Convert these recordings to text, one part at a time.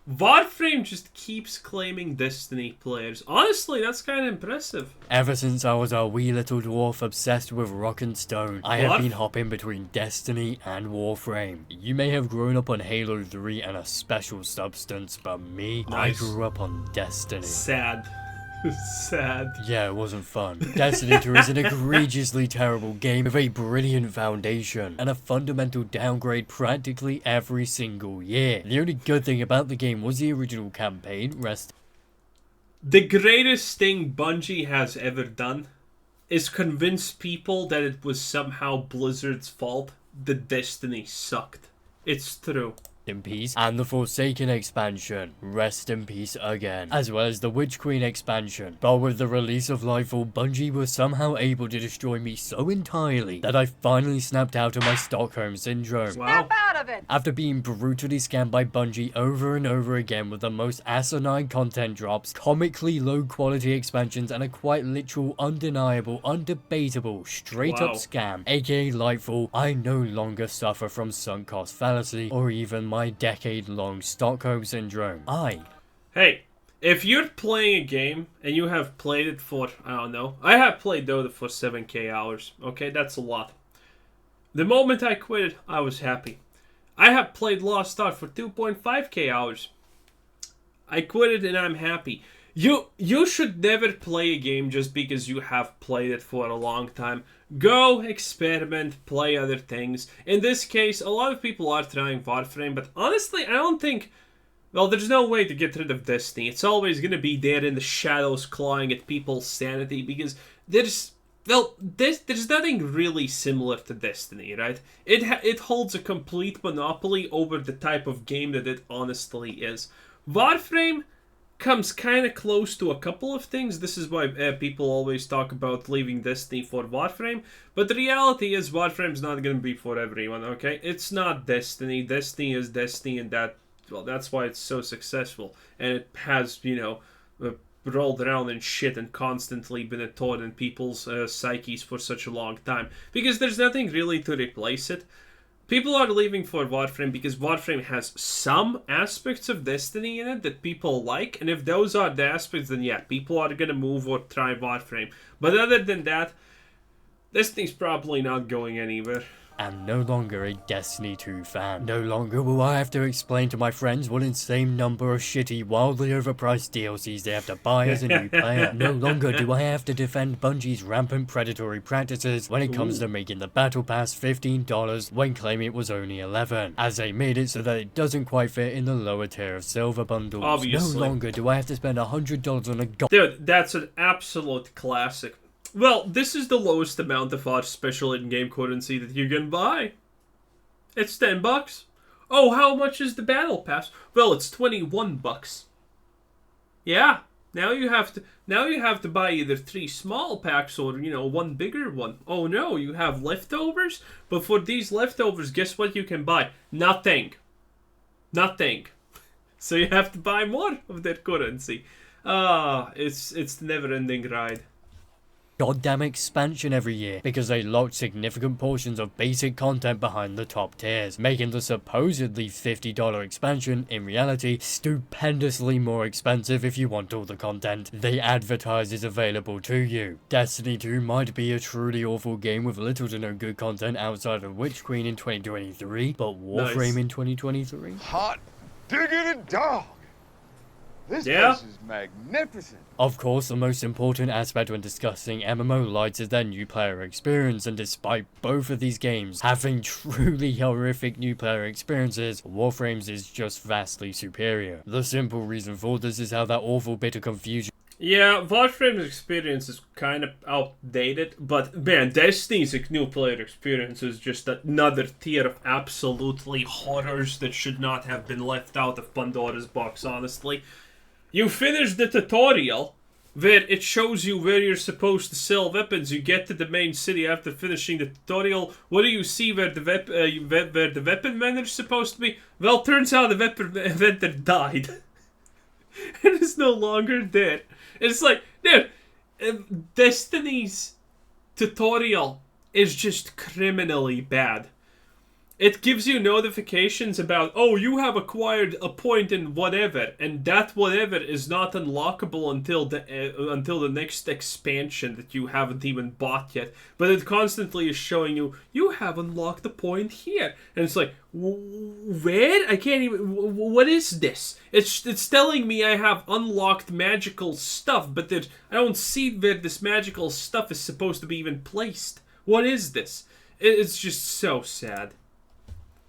Warframe just keeps claiming Destiny players. Honestly, that's kind of impressive. Ever since I was a wee little dwarf obsessed with rock and stone, I have been hopping between Destiny and Warframe. You may have grown up on Halo 3 and a special substance, but me, Nice. I grew up on Destiny. Sad. Sad. Yeah, it wasn't fun. Destiny 2 is an egregiously terrible game with a brilliant foundation and a fundamental downgrade practically every single year. The only good thing about the game was the original campaign. The greatest thing Bungie has ever done is convince people that it was somehow Blizzard's fault that Destiny sucked. It's true. In peace, and the Forsaken expansion, rest in peace again, as well as the Witch Queen expansion. But with the release of Lightfall, Bungie was somehow able to destroy me so entirely that I finally snapped out of my Stockholm Syndrome. Wow. Snap out of it! After being brutally scammed by Bungie over and over again with the most asinine content drops, comically low quality expansions, and a quite literal, undeniable, undebatable, straight up scam, aka Lightfall, I no longer suffer from sunk cost fallacy or even my decade-long Stockholm Syndrome. Hey, if you're playing a game and you have played it for, I don't know, I have played Dota for 7k hours, okay, that's a lot. The moment I quit it, I was happy. I have played Lost Ark for 2.5k hours. I quit it and I'm happy. You should never play a game just because you have played it for a long time. Go, experiment, play other things. In this case, a lot of people are trying Warframe, but honestly, I don't think... Well, there's no way to get rid of Destiny. It's always going to be there in the shadows clawing at people's sanity because there's... Well, there's nothing really similar to Destiny, right? It holds a complete monopoly over the type of game that it honestly is. Warframe comes kind of close to a couple of things. This is why people always talk about leaving Destiny for Warframe. But the reality is Warframe's not going to be for everyone, okay? It's not Destiny. Destiny is Destiny, and that's why it's so successful. And it has, rolled around in shit and constantly been a thought in people's psyches for such a long time. Because there's nothing really to replace it. People are leaving for Warframe because Warframe has some aspects of Destiny in it that people like, and if those are the aspects, then yeah, people are gonna move or try Warframe. But other than that, Destiny's probably not going anywhere. And no longer a Destiny 2 fan. No longer will I have to explain to my friends what insane number of shitty, wildly overpriced DLCs they have to buy as a new player. No longer do I have to defend Bungie's rampant predatory practices when it comes to making the Battle Pass $15 when claiming it was only $11, as they made it so that it doesn't quite fit in the lower tier of silver bundles. Obviously. No longer do I have to spend $100 on a Dude, that's an absolute classic. Well, this is the lowest amount of our special in-game currency that you can buy. It's $10. Oh, how much is the battle pass? Well, it's $21. Yeah, now you have to buy either 3 small packs or, 1 bigger one. Oh no, you have leftovers? But for these leftovers, guess what you can buy? Nothing. Nothing. So you have to buy more of that currency. It's the never-ending ride. Goddamn expansion every year because they locked significant portions of basic content behind the top tiers, making the supposedly $50 expansion in reality stupendously more expensive if you want all the content they advertise is available to you. Destiny 2 might be a truly awful game with little to no good content outside of Witch Queen in 2023, but Warframe in 2023? Hot diggity dog! This place is magnificent. Of course, the most important aspect when discussing MMO lights is their new player experience, and despite both of these games having truly horrific new player experiences, Warframe's is just vastly superior. The simple reason for this is how that awful bit of confusion. Yeah, Warframe's experience is kind of outdated, but man, Destiny's new player experience is just another tier of absolutely horrors that should not have been left out of Pandora's box, honestly. You finish the tutorial, where it shows you where you're supposed to sell weapons. You get to the main city after finishing the tutorial. What do you see where the weapon vendor's supposed to be? Well, turns out the weapon vendor died. It is no longer there. It's like, dude, Destiny's tutorial is just criminally bad. it gives you notifications about, oh, you have acquired a point in whatever, and that whatever is not unlockable until the next expansion that you haven't even bought yet. But it constantly is showing you, you have unlocked a point here, and it's like, where? I can't even. What is this? It's telling me I have unlocked magical stuff, but I don't see where this magical stuff is supposed to be even placed. What is this? It's just so sad.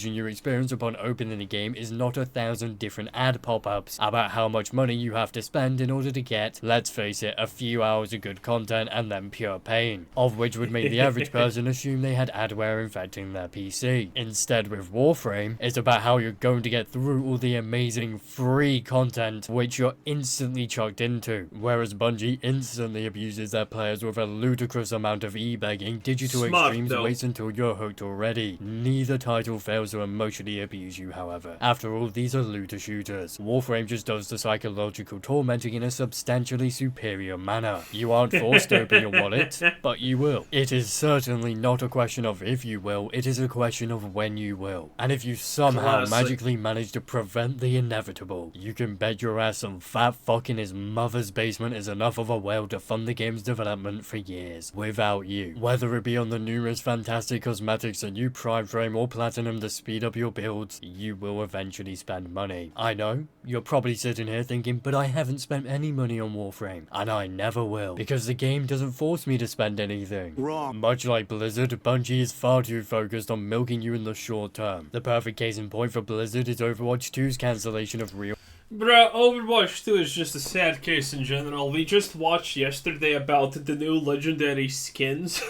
Your experience upon opening the game is not 1,000 different ad pop-ups about how much money you have to spend in order to get, let's face it, a few hours of good content and then pure pain, of which would make the average person assume they had adware infecting their PC. Instead, with Warframe, it's about how you're going to get through all the amazing free content which you're instantly chucked into, whereas Bungie instantly abuses their players with a ludicrous amount of e-begging, digital extremes waits until you're hooked already. Neither title fails to emotionally abuse you, however. After all, these are looter shooters. Warframe just does the psychological tormenting in a substantially superior manner. You aren't forced to open your wallet, but you will. It is certainly not a question of if you will, it is a question of when you will. And if you somehow magically manage to prevent the inevitable, you can bet your ass some fat fuck in his mother's basement is enough of a whale to fund the game's development for years without you. Whether it be on the numerous fantastic cosmetics, a new prime frame, or platinum to speed up your builds, you will eventually spend money. I know, you're probably sitting here thinking, but I haven't spent any money on Warframe, and I never will, because the game doesn't force me to spend anything. Wrong. Much like Blizzard, Bungie is far too focused on milking you in the short term. The perfect case in point for Blizzard is Overwatch 2's cancellation of real. Bruh, Overwatch 2 is just a sad case in general. We just watched yesterday about the new legendary skins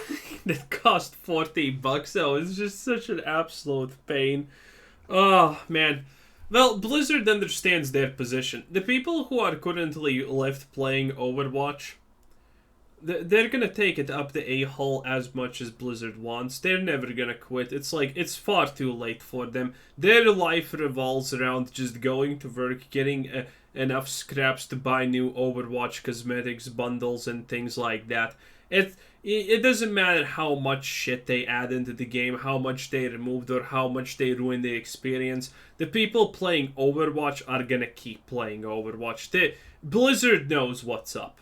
that cost $40. Oh, it's just such an absolute pain. Oh, man. Well, Blizzard understands their position. The people who are currently left playing Overwatch, they're gonna take it up the a-hole as much as Blizzard wants. They're never gonna quit. It's like, it's far too late for them. Their life revolves around just going to work, getting enough scraps to buy new Overwatch cosmetics, bundles, and things like that. It doesn't matter how much shit they add into the game, how much they removed, or how much they ruin the experience. The people playing Overwatch are gonna keep playing Overwatch. Blizzard knows what's up.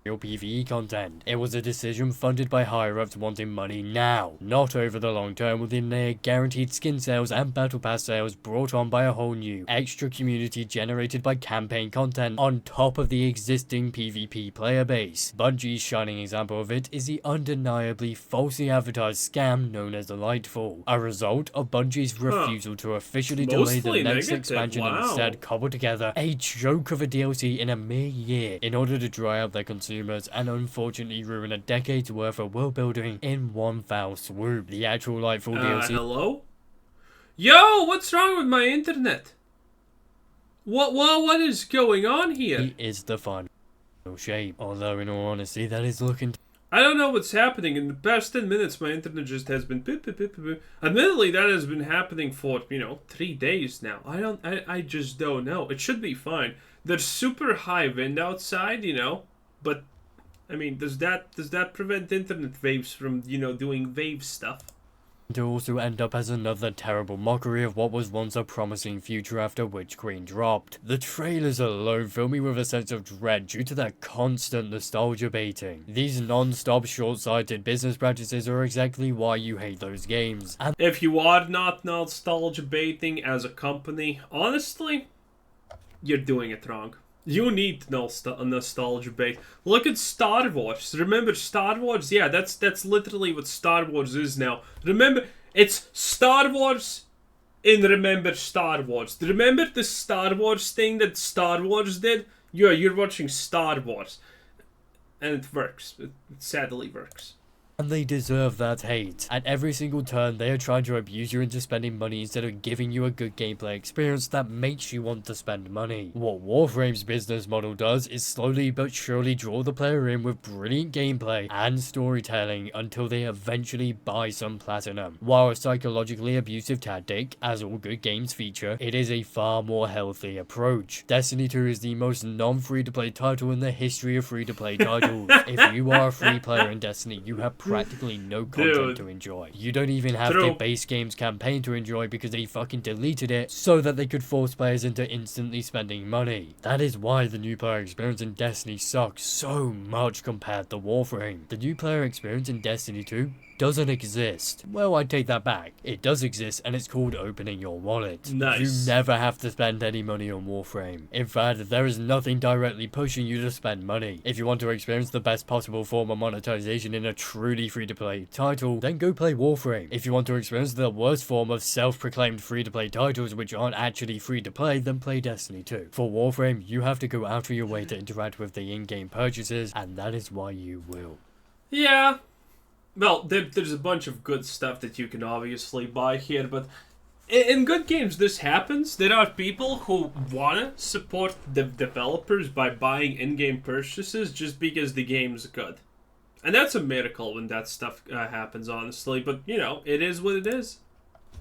PvE content. It was a decision funded by higher-ups wanting money now, not over the long term, within their guaranteed skin sales and battle pass sales brought on by a whole new extra community generated by campaign content on top of the existing PvP player base. Bungie's shining example of it is the undeniably falsely advertised scam known as Lightfall, a result of Bungie's refusal to officially delay the next expansion and instead cobble together a joke of a DLC in a mere year in order to dry out their consumers and unfortunately ruin a decade's worth of world building in one foul swoop. The actual Lightfall DLC. Hello? Yo, what's wrong with my internet? What is going on here? He is the final shape. Although in all honesty, that is looking. I don't know what's happening. In the past 10 minutes, my internet just has been beep, beep, beep, beep. Admittedly, that has been happening for, 3 days now. I just don't know. It should be fine. There's super high wind outside, but I mean, does that prevent internet waves from, doing wave stuff? To also end up as another terrible mockery of what was once a promising future after Witch Queen dropped. The trailers alone fill me with a sense of dread due to their constant nostalgia baiting. These non-stop short-sighted business practices are exactly why you hate those games. And if you are not nostalgia baiting as a company, honestly, you're doing it wrong. You need nostalgia bait. Look at Star Wars. Remember Star Wars? Yeah, that's literally what Star Wars is now. Remember, it's Star Wars in Remember Star Wars. Remember the Star Wars thing that Star Wars did? Yeah, you're watching Star Wars. And it works. It sadly works. And they deserve that hate. At every single turn, they are trying to abuse you into spending money instead of giving you a good gameplay experience that makes you want to spend money. What Warframe's business model does is slowly but surely draw the player in with brilliant gameplay and storytelling until they eventually buy some platinum. While a psychologically abusive tactic, as all good games feature, it is a far more healthy approach. Destiny 2 is the most non-free-to-play title in the history of free-to-play titles. If you are a free player in Destiny, you have practically no content to enjoy. You don't even have the base game's campaign to enjoy because they fucking deleted it so that they could force players into instantly spending money. That is why the new player experience in Destiny sucks so much compared to Warframe. The new player experience in Destiny 2 doesn't exist. Well, I take that back. It does exist, and it's called opening your wallet. Nice. You never have to spend any money on Warframe. In fact, there is nothing directly pushing you to spend money. If you want to experience the best possible form of monetization in a truly free-to-play title, then go play Warframe. If you want to experience the worst form of self-proclaimed free-to-play titles which aren't actually free-to-play, then play Destiny 2. For Warframe, you have to go out of your way to interact with the in-game purchases, and that is why you will. Yeah. Well, there's a bunch of good stuff that you can obviously buy here, but in good games this happens. There are people who want to support the developers by buying in-game purchases just because the game's good. And that's a miracle when that stuff happens, honestly, but, you know, it is what it is.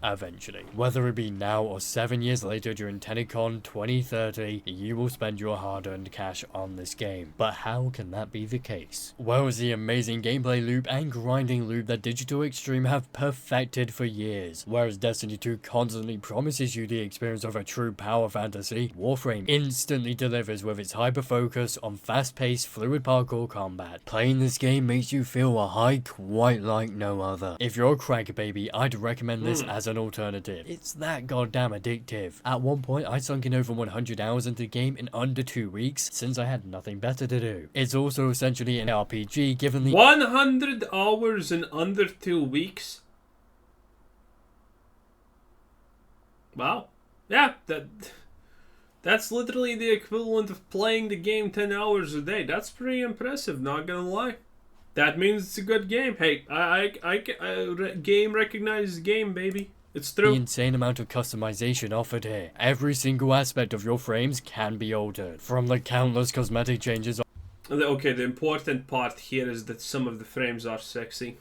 Eventually. Whether it be now or 7 years later during TennyCon 2030, you will spend your hard-earned cash on this game. But how can that be the case? Well, it's the amazing gameplay loop and grinding loop that Digital Extreme have perfected for years. Whereas Destiny 2 constantly promises you the experience of a true power fantasy, Warframe instantly delivers with its hyper-focus on fast-paced, fluid parkour combat. Playing this game makes you feel a high quite like no other. If you're a crack baby, I'd recommend this as an alternative. It's that goddamn addictive. At one point, I sunk in over 100 hours into the game in under 2 weeks, since I had nothing better to do. It's also essentially an RPG, given the 100 hours in under 2 weeks? Wow. Yeah, that's literally the equivalent of playing the game 10 hours a day. That's pretty impressive, not gonna lie. That means it's a good game. Hey, game recognizes game, baby. It's true. The insane amount of customization offered here. Every single aspect of your frames can be altered, from the countless cosmetic changes. Okay, the important part here is that some of the frames are sexy.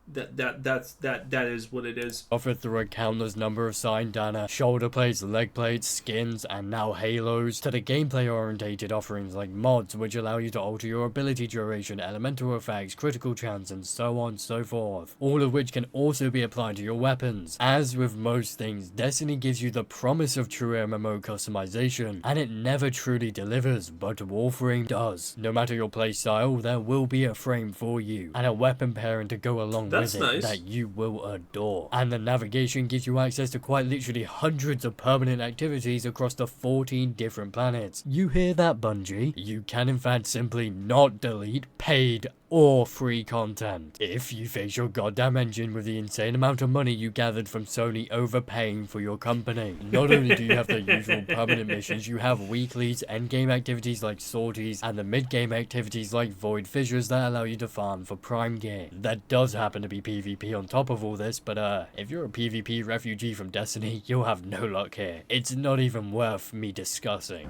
That is what it is. Offered through a countless number of sign data, shoulder plates, leg plates, skins, and now halos, to the gameplay orientated offerings like mods which allow you to alter your ability duration, elemental effects, critical chance, and so on and so forth. All of which can also be applied to your weapons. As with most things, Destiny gives you the promise of true MMO customization, and it never truly delivers, but Warframe does. No matter your playstyle, there will be a frame for you, and a weapon pairing to go along with it nice. that you will adore. And the navigation gives you access to quite literally hundreds of permanent activities across the 14 different planets. You hear that, Bungie? You can in fact simply not delete paid or free content if you face your goddamn engine with the insane amount of money you gathered from Sony overpaying for your company. Not only do you have the usual permanent missions, you have weeklies, endgame activities like sorties, and the mid-game activities like void fissures that allow you to farm for prime gear. That does happen to be PvP on top of all this, but if you're a PvP refugee from Destiny, you'll have no luck here. It's not even worth me discussing.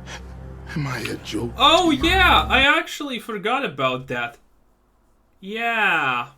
Am I a joke? Oh yeah, I actually forgot about that. Yeah.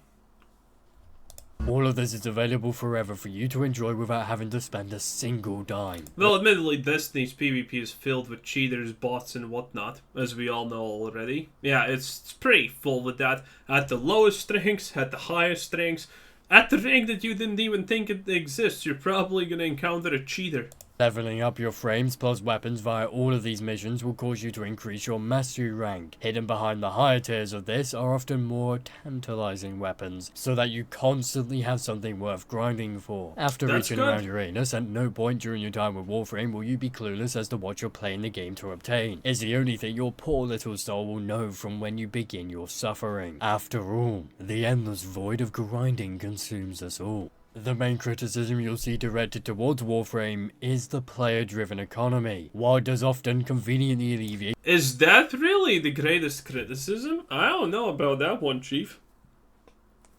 All of this is available forever for you to enjoy without having to spend a single dime. Well, admittedly, Destiny's PvP is filled with cheaters, bots, and whatnot, as we all know already. Yeah, it's pretty full with that. At the lowest ranks, at the highest ranks, at the rank that you didn't even think it exists, you're probably gonna encounter a cheater. Leveling up your frames plus weapons via all of these missions will cause you to increase your mastery rank. Hidden behind the higher tiers of this are often more tantalizing weapons, so that you constantly have something worth grinding for. After reaching around Uranus, at no point during your time with Warframe will you be clueless as to what you're playing the game to obtain. It's the only thing your poor little soul will know from when you begin your suffering. After all, the endless void of grinding consumes us all. The main criticism you'll see directed towards Warframe is the player-driven economy. While it does often conveniently alleviate... Is that really the greatest criticism? I don't know about that one, Chief.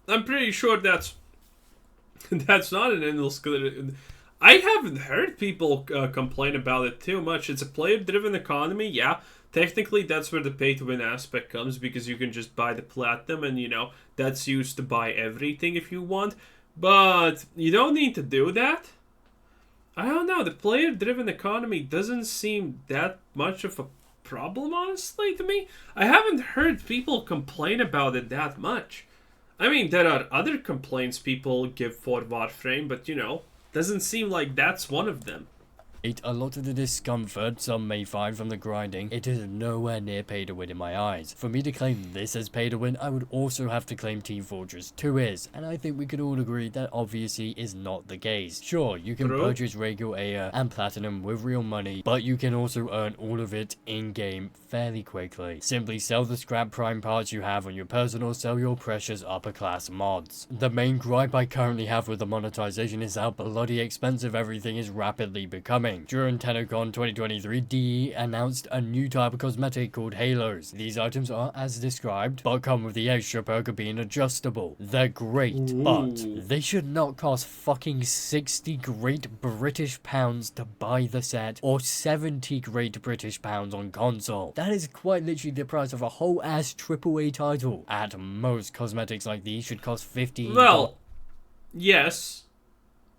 I'm pretty sure that's not an endless criticism. I haven't heard people complain about it too much. It's a player-driven economy, yeah. Technically, that's where the pay-to-win aspect comes, because you can just buy the platinum, and, you know, that's used to buy everything if you want. But you don't need to do that. I don't know, the player-driven economy doesn't seem that much of a problem, honestly, to me. I haven't heard people complain about it that much. I mean, there are other complaints people give for Warframe, but you know, doesn't seem like that's one of them. A lot of the discomfort some may find from the grinding, it is nowhere near pay to win in my eyes. For me to claim this as pay to win, I would also have to claim Team Fortress 2 is, and I think we could all agree that obviously is not the case. Sure, you can purchase Regal Air and Platinum with real money, but you can also earn all of it in-game fairly quickly. Simply sell the scrap prime parts you have on your person or sell your precious upper class mods. The main gripe I currently have with the monetization is how bloody expensive everything is rapidly becoming. During TennoCon 2023, DE announced a new type of cosmetic called Halos. These items are as described, but come with the extra perk of being adjustable. They're great, but they should not cost fucking 60 Great British Pounds to buy the set, or 70 Great British Pounds on console. That is quite literally the price of a whole ass AAA title. At most, cosmetics like these should cost $15. Well, yes,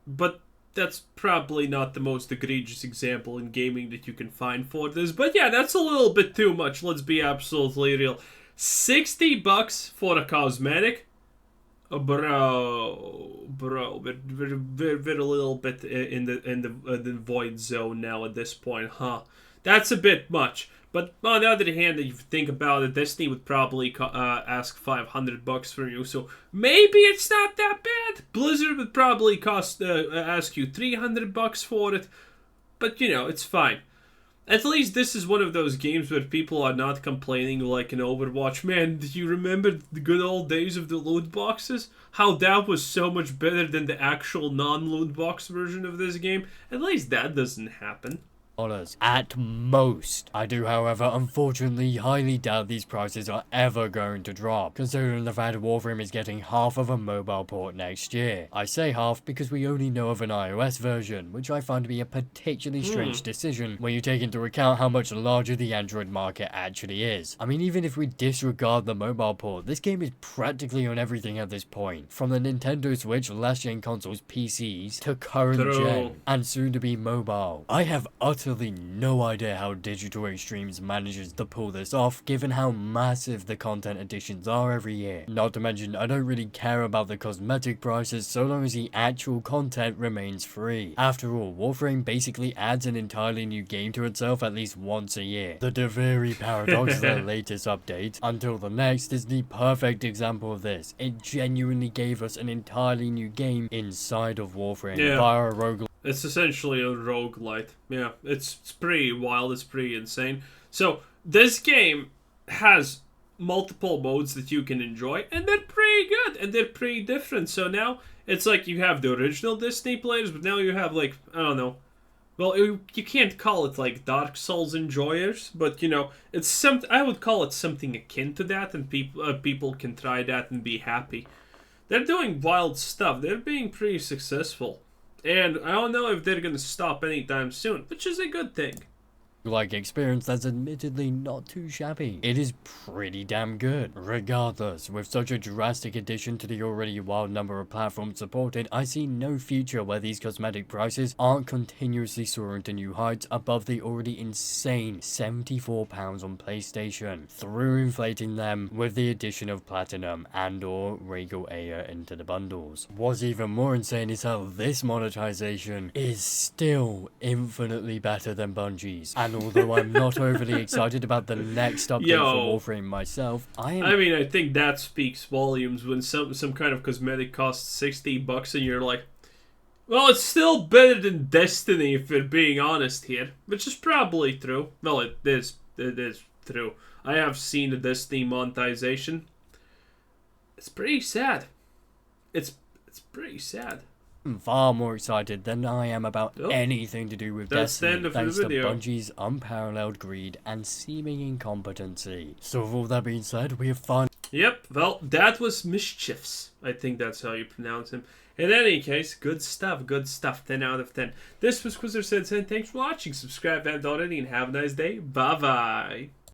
but that's probably not the most egregious example in gaming that you can find for this. But yeah, that's a little bit too much, let's be absolutely real. $60 for a cosmetic? Bro, we're a little bit in the void zone now at this point, huh? That's a bit much. But on the other hand, if you think about it, Disney would probably ask $500 from you, so maybe it's not that bad. Blizzard would probably ask you $300 for it, but you know, it's fine. At least this is one of those games where people are not complaining like in Overwatch. Man, do you remember the good old days of the loot boxes? How that was so much better than the actual non-loot box version of this game? At least that doesn't happen. At most. I do, however, unfortunately highly doubt these prices are ever going to drop, considering the fact Warframe is getting half of a mobile port next year. I say half because we only know of an iOS version, which I find to be a particularly strange decision when you take into account how much larger the Android market actually is. I mean, even if we disregard the mobile port, this game is practically on everything at this point, from the Nintendo Switch, last gen consoles, PCs, to current gen, and soon to be mobile. I have utterly no idea how Digital Extremes manages to pull this off, given how massive the content additions are every year. Not to mention, I don't really care about the cosmetic prices so long as the actual content remains free. After all, Warframe basically adds an entirely new game to itself at least once a year. The Deveri Paradox is their latest update. Until the next is the perfect example of this. It genuinely gave us an entirely new game inside of Warframe via a roguelike. It's essentially a roguelite. Yeah, it's pretty wild, it's pretty insane. So, this game has multiple modes that you can enjoy, and they're pretty good, and they're pretty different. So now, it's like you have the original Disney players, but now you have, like, I don't know. Well, you can't call it, like, Dark Souls enjoyers, but, you know, it's I would call it something akin to that, and people can try that and be happy. They're doing wild stuff. They're being pretty successful. And I don't know if they're going to stop anytime soon, which is a good thing. Experience that's admittedly not too shabby. It is pretty damn good. Regardless, with such a drastic addition to the already wild number of platforms supported, I see no future where these cosmetic prices aren't continuously soaring to new heights above the already insane £74 on PlayStation, through inflating them with the addition of Platinum and or Regal Air into the bundles. What's even more insane is how this monetization is still infinitely better than Bungie's. And although I'm not overly excited about the next update for Warframe myself, I mean, I think that speaks volumes when some kind of cosmetic costs $60 and you're like, well, it's still better than Destiny if we're being honest here, which is probably true. Well, it is true. I have seen the Destiny monetization. It's pretty sad. It's pretty sad. Far more excited than I am about anything to do with Destiny, thanks to Bungie's unparalleled greed and seeming incompetency. So with all that being said, we have fun. Yep, well, that was Mischiefs. I think that's how you pronounce him. In any case, good stuff, 10 out of 10. This was Quizzer Said 10, thanks for watching, subscribe if you haven't already, and have a nice day. Bye-bye.